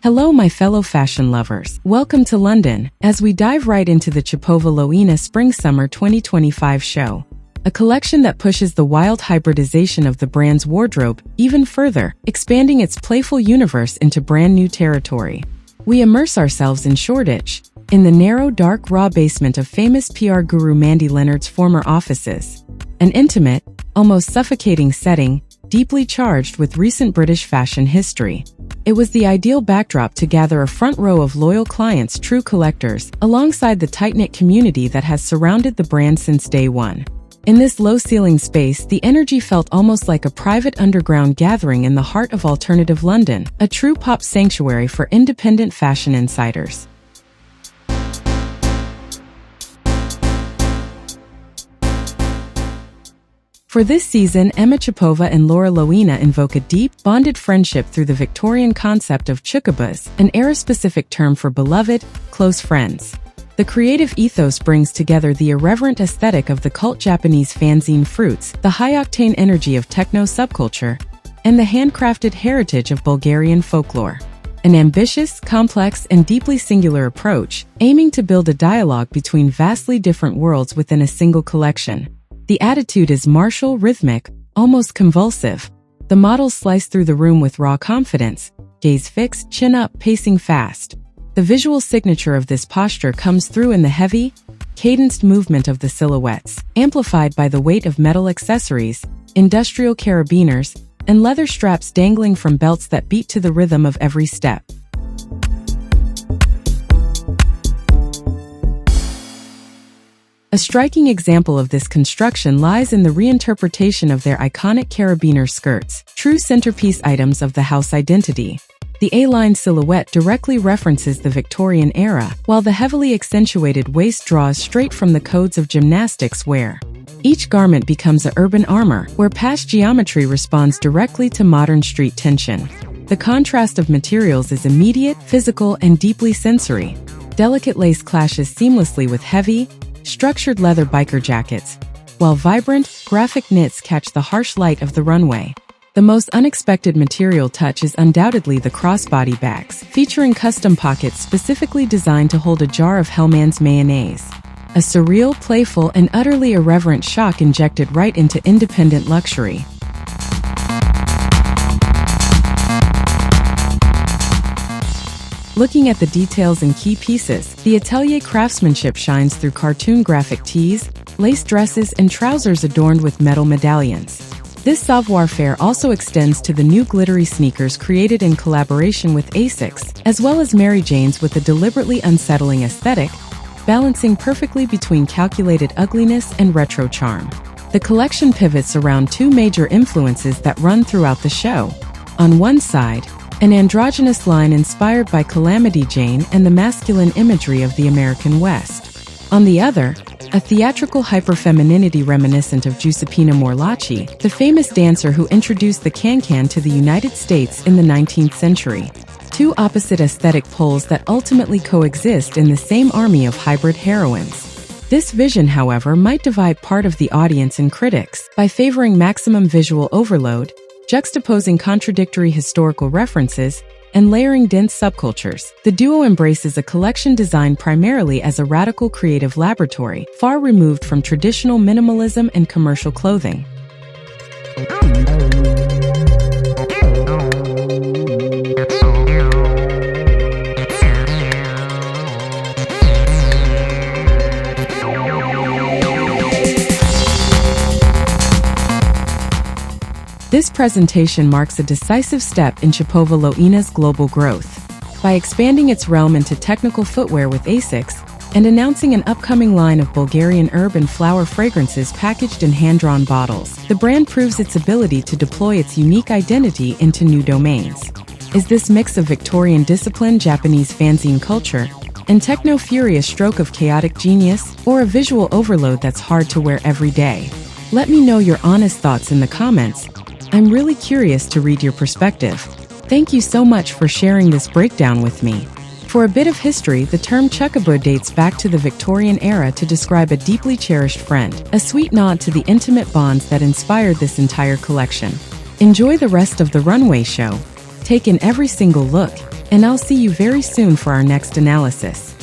Hello my fellow fashion lovers. Welcome to London, as we dive right into the Chopova Lowena Spring Summer 2025 show. A collection that pushes the wild hybridization of the brand's wardrobe even further, expanding its playful universe into brand new territory. We immerse ourselves in Shoreditch, in the narrow, dark, raw basement of famous PR guru Mandi Lennard's former offices. An intimate, almost suffocating setting, deeply charged with recent British fashion history. It was the ideal backdrop to gather a front row of loyal clients, true collectors, alongside the tight-knit community that has surrounded the brand since day one. In this low-ceiling space, the energy felt almost like a private underground gathering in the heart of alternative London, a true pop sanctuary for independent fashion insiders. For this season, Emma Chopova and Laura Lowena invoke a deep, bonded friendship through the Victorian concept of Chukaboos, an era-specific term for beloved, close friends. The creative ethos brings together the irreverent aesthetic of the cult Japanese fanzine Fruits, the high-octane energy of Techno subculture, and the handcrafted heritage of Bulgarian folklore. An ambitious, complex, and deeply singular approach, aiming to build a dialogue between vastly different worlds within a single collection. The attitude is martial, rhythmic, almost convulsive. The models slice through the room with raw confidence, gaze fixed, chin up, pacing fast. The visual signature of this posture comes through in the heavy, cadenced movement of the silhouettes, amplified by the weight of metal accessories, industrial carabiners, and leather straps dangling from belts that beat to the rhythm of every step. A striking example of this construction lies in the reinterpretation of their iconic carabiner skirts, true centerpiece items of the house identity. The A-line silhouette directly references the Victorian era, while the heavily accentuated waist draws straight from the codes of gymnastics wear. Each garment becomes a urban armor, where past geometry responds directly to modern street tension. The contrast of materials is immediate, physical, and deeply sensory. Delicate lace clashes seamlessly with heavy, structured leather biker jackets, while vibrant, graphic knits catch the harsh light of the runway. The most unexpected material touch is undoubtedly the crossbody bags, featuring custom pockets specifically designed to hold a jar of Hellmann's mayonnaise. A surreal, playful, and utterly irreverent shock injected right into independent luxury. Looking at the details and key pieces, the atelier craftsmanship shines through cartoon graphic tees, lace dresses, and trousers adorned with metal medallions. This savoir-faire also extends to the new glittery sneakers created in collaboration with Asics, as well as Mary Jane's with a deliberately unsettling aesthetic, balancing perfectly between calculated ugliness and retro charm. The collection pivots around two major influences that run throughout the show. On one side, an androgynous line inspired by Calamity Jane and the masculine imagery of the American West. On the other, a theatrical hyper-femininity reminiscent of Giuseppina Morlacci, the famous dancer who introduced the can-can to the United States in the 19th century. Two opposite aesthetic poles that ultimately coexist in the same army of hybrid heroines. This vision, however, might divide part of the audience and critics by favoring maximum visual overload, juxtaposing contradictory historical references, and layering dense subcultures. The duo embraces a collection designed primarily as a radical creative laboratory, far removed from traditional minimalism and commercial clothing. This presentation marks a decisive step in Chopova Lowena's global growth. By expanding its realm into technical footwear with Asics, and announcing an upcoming line of Bulgarian herb and flower fragrances packaged in hand-drawn bottles, the brand proves its ability to deploy its unique identity into new domains. Is this mix of Victorian discipline, Japanese fanzine culture, and techno-fury a stroke of chaotic genius, or a visual overload that's hard to wear every day? Let me know your honest thoughts in the comments. I'm really curious to read your perspective. Thank you so much for sharing this breakdown with me. For a bit of history, the term Chukaboo dates back to the Victorian era to describe a deeply cherished friend, a sweet nod to the intimate bonds that inspired this entire collection. Enjoy the rest of the runway show. Take in every single look, and I'll see you very soon for our next analysis.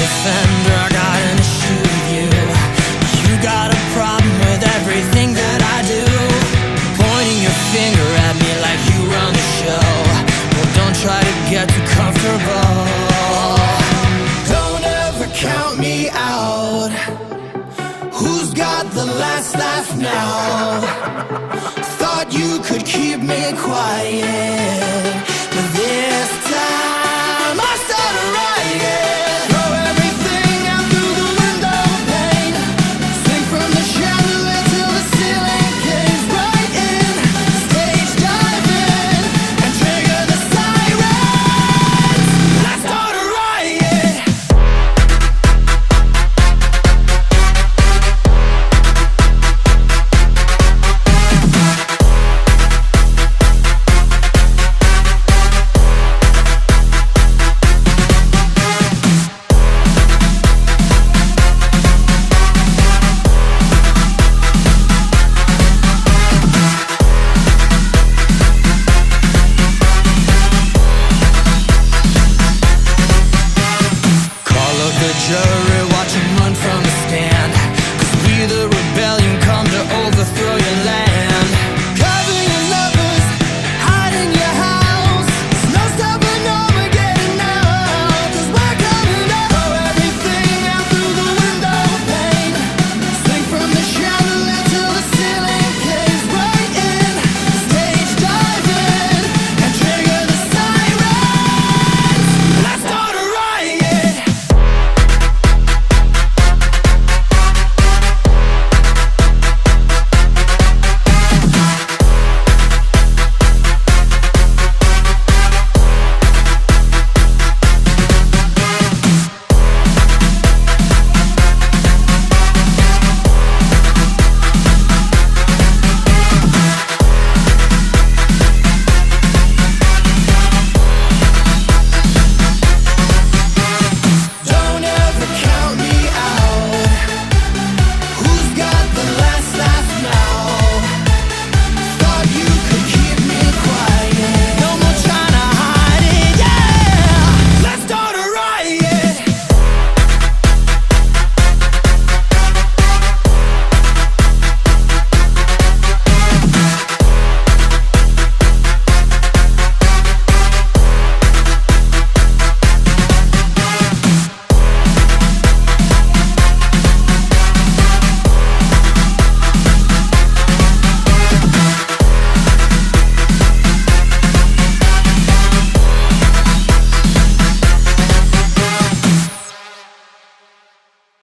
offender, I got an issue with you. You got a problem with everything that I do, pointing your finger at me like you run the show. Well, don't try to get too comfortable. Don't ever count me out. Who's got the last laugh now? Thought you could keep me quiet, but this time I start a riot. Throw everything out through the window pane, swing from the chandelier till the ceiling caves right in, stage dive in and trigger the sirens. I start a riot. Call up the jury.